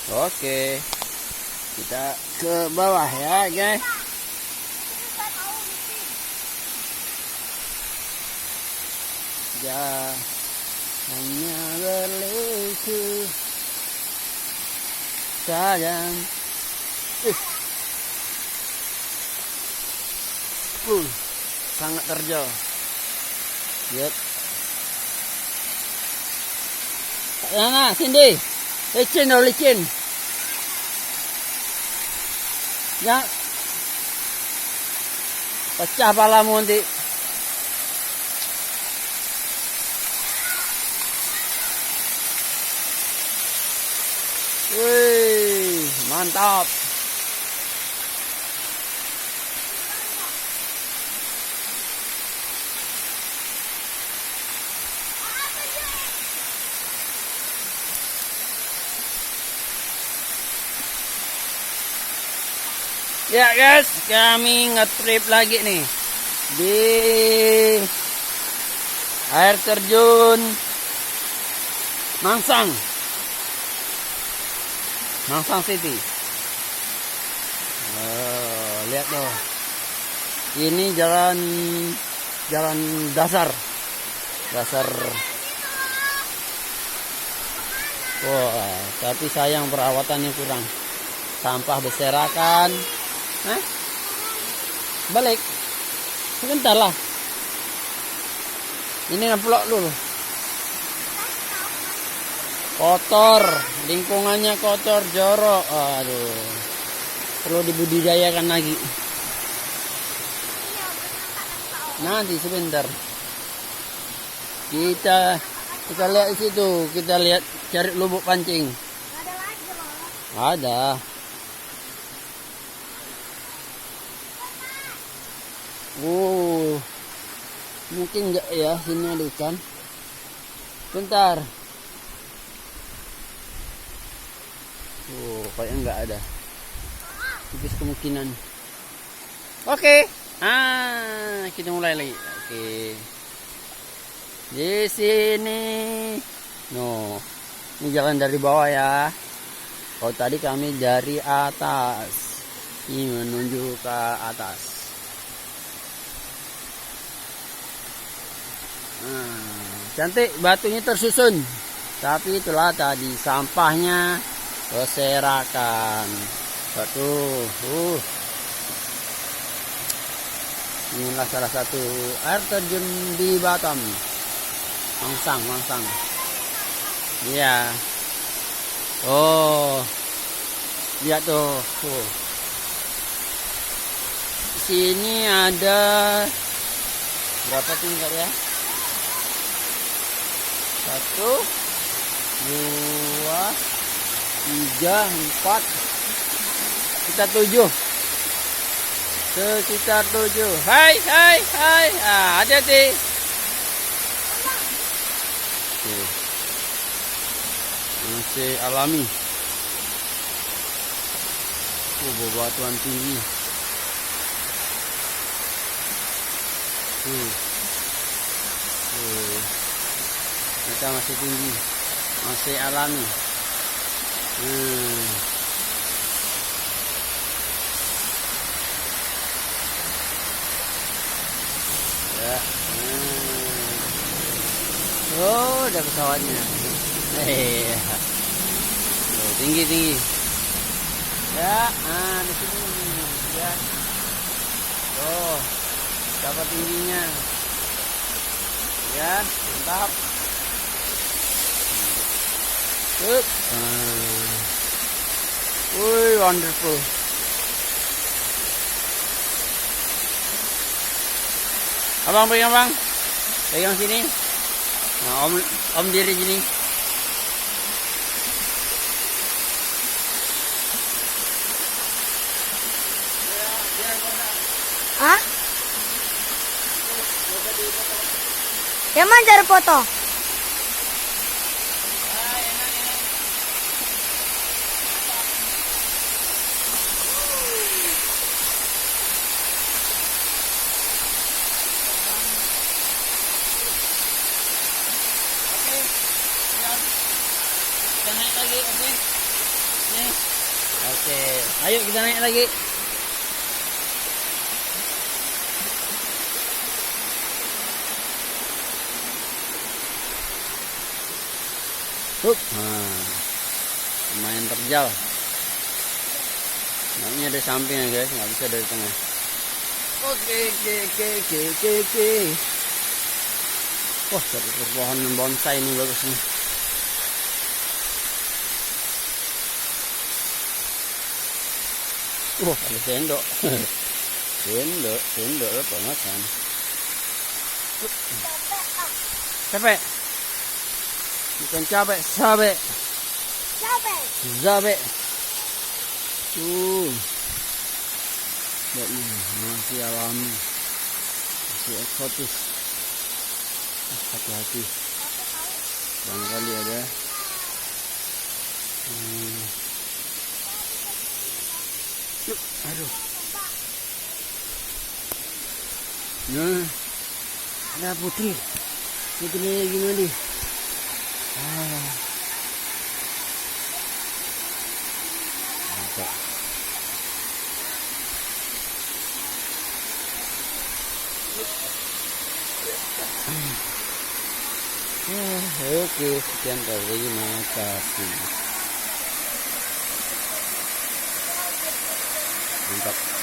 Oke, kita ke bawah ya guys. Ya, hanya berliku sayang. Sangat terjal. Lihat. Nah, sini. Licin dong, licin. Ya. Pecah palamu nanti. Wih, mantap. Ya guys, kami nge-trip lagi nih di air terjun Mangsang City. Oh, lihat tuh. Ini jalan dasar. Wah, tapi sayang perawatannya kurang. Sampah berserakan. Hah? Balik. Sebentar lah. Ini ngevlog dulu. Kotor, lingkungannya kotor, jorok. Aduh. Perlu dibudidayakan lagi. Nanti sebentar. Kita lihat di situ, kita lihat cari lubuk pancing. Ada lagi loh. Ada. Mungkin enggak ya, sini ada ikan. Bentar. Kayaknya enggak ada. Tipis kemungkinan. Oke. Kita mulai lagi. Oke. Di sini. No. Ini jalan dari bawah ya. Kalau tadi kami dari atas. Ini menuju ke atas. Cantik, batunya tersusun. Tapi itulah tadi sampahnya berserakan. Inilah salah satu air terjun di Batam. Mangsang. Iya. Oh. Lihat tuh. Di sini ada berapa tingkat ya? 1, 2, 3, 4. Kita 7. Sekitar 7. Hai. Hati-hati. Masih alami. Bebatuan tinggi. Kita masih tinggi, masih alami. Ya. Ada pesawatnya. Tinggi. Ya, di sini. Ya. Dapat tingginya. Ya, mantap. Wonderful. Abang pegang sini. Nah, om diri sini. Hah? Yang mana cara foto? Kita naik lagi, oke? Oke, ayo kita naik lagi. Nah, lumayan terjal. Naiknya dari samping ya guys, nggak bisa dari tengah. Oke. Wah, satu pohon bonsai ini bagus nih. Wah, ada sendok. sendok apa makan? Capek. Bukan capek, sabe. Zabe. Lihatnya masih alami, masih eksotis. Hati-hati, barangkali ada. Aduh. Nah, ada putri gimana nih? Mantap. Oke, sekian, terima kasih. Mantap.